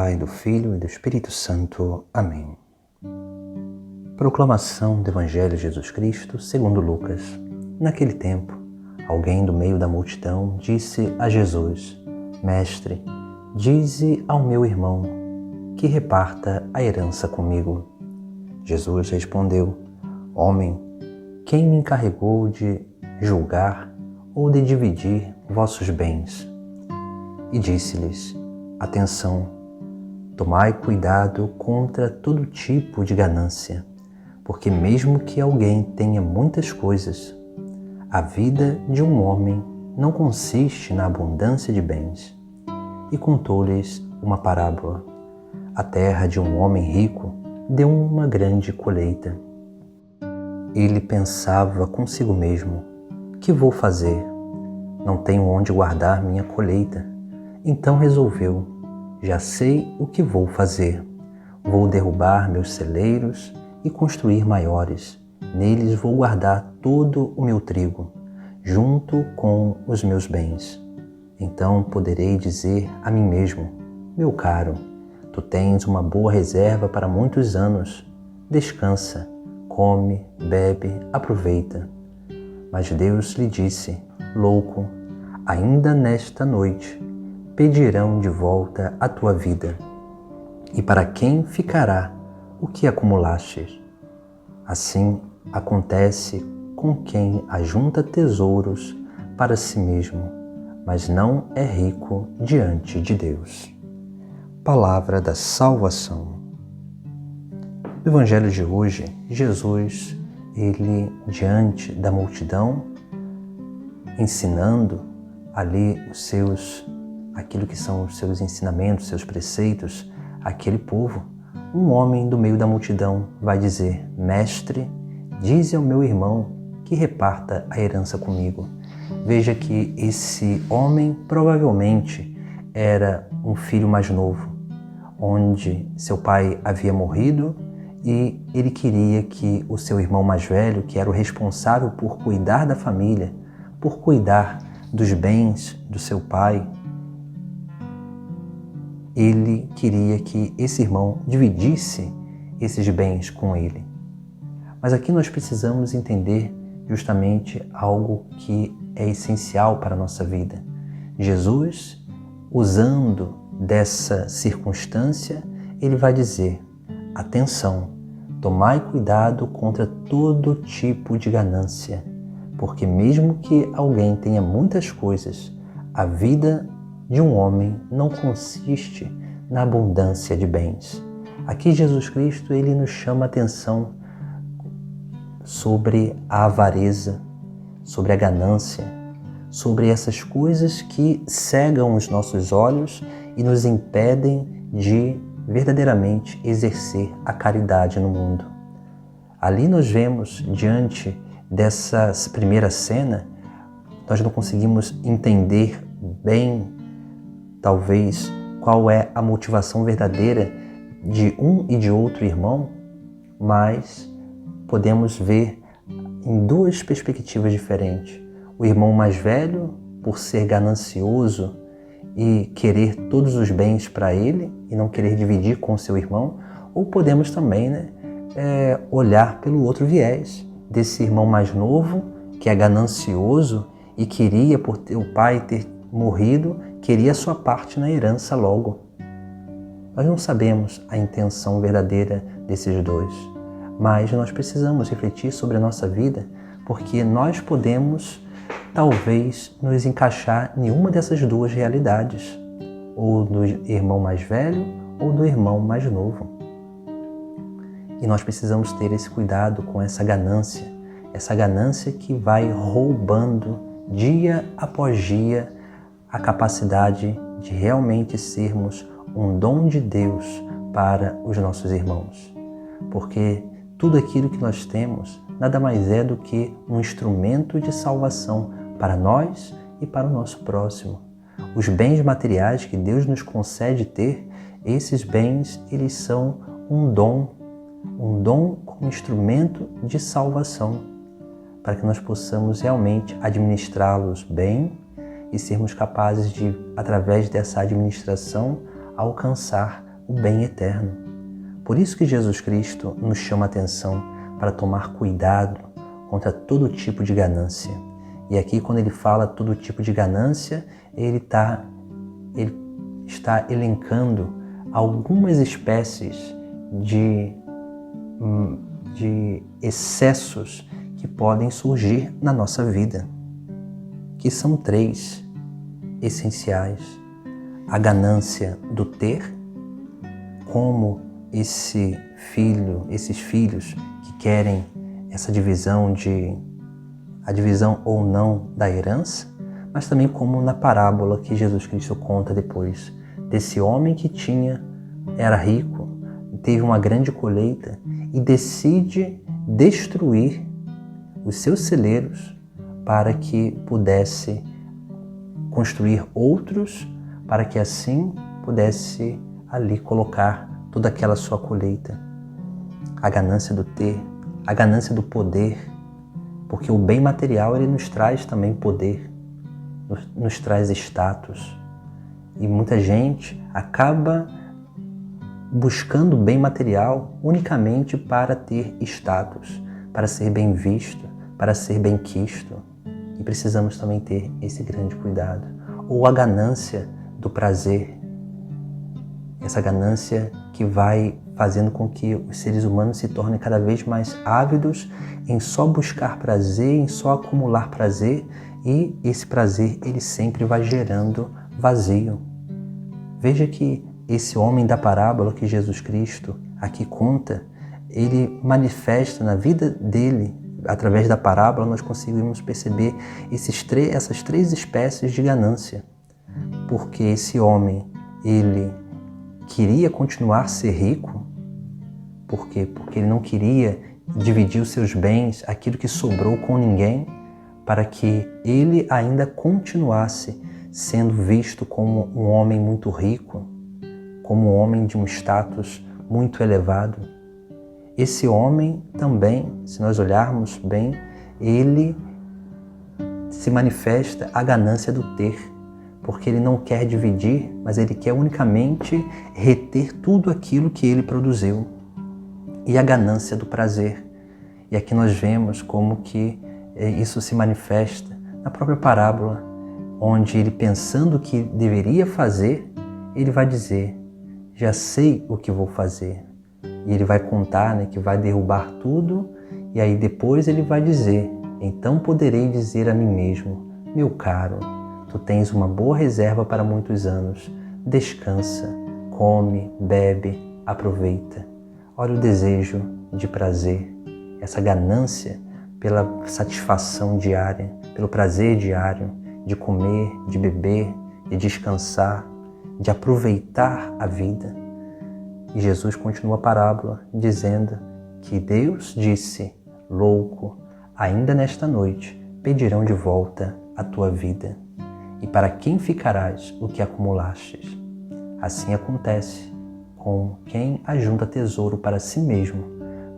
Pai, do Filho e do Espírito Santo. Amém. Proclamação do Evangelho de Jesus Cristo segundo Lucas. Naquele tempo, alguém do meio da multidão disse a Jesus: Mestre, dize ao meu irmão que reparta a herança comigo. Jesus respondeu: Homem, quem me encarregou de julgar ou de dividir vossos bens? E disse-lhes: Atenção, tomai cuidado contra todo tipo de ganância, porque mesmo que alguém tenha muitas coisas, a vida de um homem não consiste na abundância de bens. E contou-lhes uma parábola. A terra de um homem rico deu uma grande colheita. Ele pensava consigo mesmo: que vou fazer? Não tenho onde guardar minha colheita. Então resolveu: já sei o que vou fazer. Vou derrubar meus celeiros e construir maiores. Neles vou guardar todo o meu trigo, junto com os meus bens. Então poderei dizer a mim mesmo: meu caro, tu tens uma boa reserva para muitos anos. Descansa, come, bebe, aproveita. Mas Deus lhe disse: louco, ainda nesta noite pedirão de volta a tua vida. E para quem ficará o que acumulaste? Assim acontece com quem ajunta tesouros para si mesmo, mas não é rico diante de Deus. Palavra da salvação. No Evangelho de hoje, Jesus, ele diante da multidão, ensinando ali aquilo que são os seus ensinamentos, seus preceitos, aquele povo, um homem do meio da multidão vai dizer: Mestre, dize ao meu irmão que reparta a herança comigo. Veja que esse homem provavelmente era um filho mais novo, onde seu pai havia morrido e ele queria que o seu irmão mais velho, que era o responsável por cuidar da família, por cuidar dos bens do seu pai, ele queria que esse irmão dividisse esses bens com ele. Mas aqui nós precisamos entender justamente algo que é essencial para a nossa vida. Jesus, usando dessa circunstância, ele vai dizer: atenção, tomai cuidado contra todo tipo de ganância, porque mesmo que alguém tenha muitas coisas, a vida de um homem não consiste na abundância de bens. Aqui Jesus Cristo, ele nos chama a atenção sobre a avareza, sobre a ganância, sobre essas coisas que cegam os nossos olhos e nos impedem de verdadeiramente exercer a caridade no mundo. Ali nós vemos, diante dessa primeira cena, nós não conseguimos entender bem, talvez, qual é a motivação verdadeira de um e de outro irmão, mas podemos ver em duas perspectivas diferentes. O irmão mais velho, por ser ganancioso e querer todos os bens para ele e não querer dividir com seu irmão, ou podemos também olhar pelo outro viés, desse irmão mais novo, que é ganancioso e queria, por o pai ter morrido, queria a sua parte na herança logo. Nós não sabemos a intenção verdadeira desses dois, mas nós precisamos refletir sobre a nossa vida, porque nós podemos, talvez, nos encaixar em uma dessas duas realidades, ou do irmão mais velho ou do irmão mais novo. E nós precisamos ter esse cuidado com essa ganância que vai roubando dia após dia a capacidade de realmente sermos um dom de Deus para os nossos irmãos. Porque tudo aquilo que nós temos nada mais é do que um instrumento de salvação para nós e para o nosso próximo. Os bens materiais que Deus nos concede ter, esses bens, eles são um dom como instrumento de salvação, para que nós possamos realmente administrá-los bem e sermos capazes de, através dessa administração, alcançar o bem eterno. Por isso que Jesus Cristo nos chama a atenção para tomar cuidado contra todo tipo de ganância. E aqui, quando ele fala todo tipo de ganância, ele está elencando algumas espécies de excessos que podem surgir na nossa vida, que são 3 essenciais. A ganância do ter, como esses filhos que querem essa divisão a divisão ou não da herança, mas também como na parábola que Jesus Cristo conta depois, desse homem que era rico, teve uma grande colheita e decide destruir os seus celeiros para que pudesse construir outros, para que assim pudesse ali colocar toda aquela sua colheita. A ganância do ter, a ganância do poder, porque o bem material ele nos traz também poder, nos traz status. E muita gente acaba buscando bem material unicamente para ter status, para ser bem visto, para ser bem quisto. E precisamos também ter esse grande cuidado. Ou a ganância do prazer, essa ganância que vai fazendo com que os seres humanos se tornem cada vez mais ávidos em só buscar prazer, em só acumular prazer, e esse prazer ele sempre vai gerando vazio. Veja que esse homem da parábola que Jesus Cristo aqui conta, ele manifesta na vida dele, através da parábola nós conseguimos perceber essas 3 espécies de ganância. Porque esse homem, ele queria continuar a ser rico. Por quê? Porque ele não queria dividir os seus bens, aquilo que sobrou, com ninguém, para que ele ainda continuasse sendo visto como um homem muito rico, como um homem de um status muito elevado. Esse homem também, se nós olharmos bem, ele se manifesta a ganância do ter, porque ele não quer dividir, mas ele quer unicamente reter tudo aquilo que ele produziu. E a ganância do prazer. E aqui nós vemos como que isso se manifesta na própria parábola, onde ele, pensando o que deveria fazer, ele vai dizer: já sei o que vou fazer. E ele vai contar, que vai derrubar tudo, e aí depois ele vai dizer: então poderei dizer a mim mesmo: meu caro, tu tens uma boa reserva para muitos anos, descansa, come, bebe, aproveita. Olha o desejo de prazer, essa ganância pela satisfação diária, pelo prazer diário de comer, de beber, de descansar, de aproveitar a vida. E Jesus continua a parábola dizendo que Deus disse: louco, ainda nesta noite pedirão de volta a tua vida. E para quem ficarás o que acumulastes? Assim acontece com quem ajunta tesouro para si mesmo,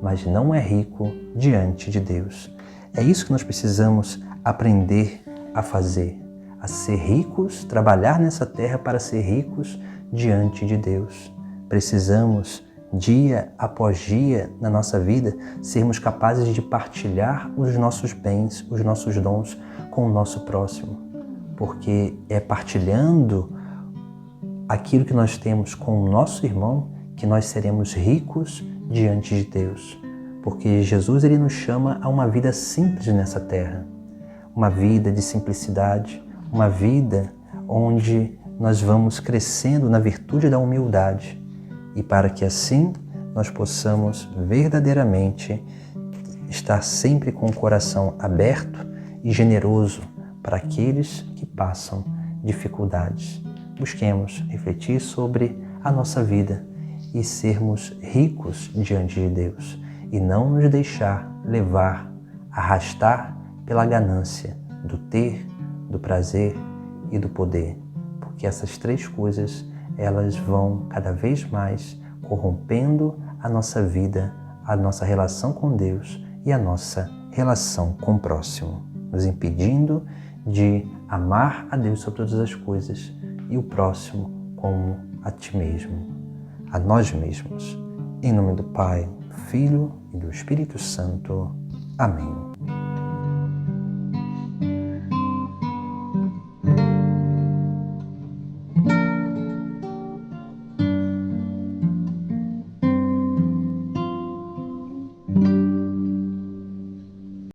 mas não é rico diante de Deus. É isso que nós precisamos aprender a fazer, a ser ricos, trabalhar nessa terra para ser ricos diante de Deus. Precisamos, dia após dia na nossa vida, sermos capazes de partilhar os nossos bens, os nossos dons com o nosso próximo, porque é partilhando aquilo que nós temos com o nosso irmão que nós seremos ricos diante de Deus. Porque Jesus ele nos chama a uma vida simples nessa terra, uma vida de simplicidade, uma vida onde nós vamos crescendo na virtude da humildade, e para que assim nós possamos verdadeiramente estar sempre com o coração aberto e generoso para aqueles que passam dificuldades. Busquemos refletir sobre a nossa vida e sermos ricos diante de Deus e não nos deixar levar, arrastar pela ganância do ter, do prazer e do poder, porque essas 3 coisas elas vão cada vez mais corrompendo a nossa vida, a nossa relação com Deus e a nossa relação com o próximo, nos impedindo de amar a Deus sobre todas as coisas e o próximo como a ti mesmo. a nós mesmos. Em nome do Pai, do Filho e do Espírito Santo. Amém.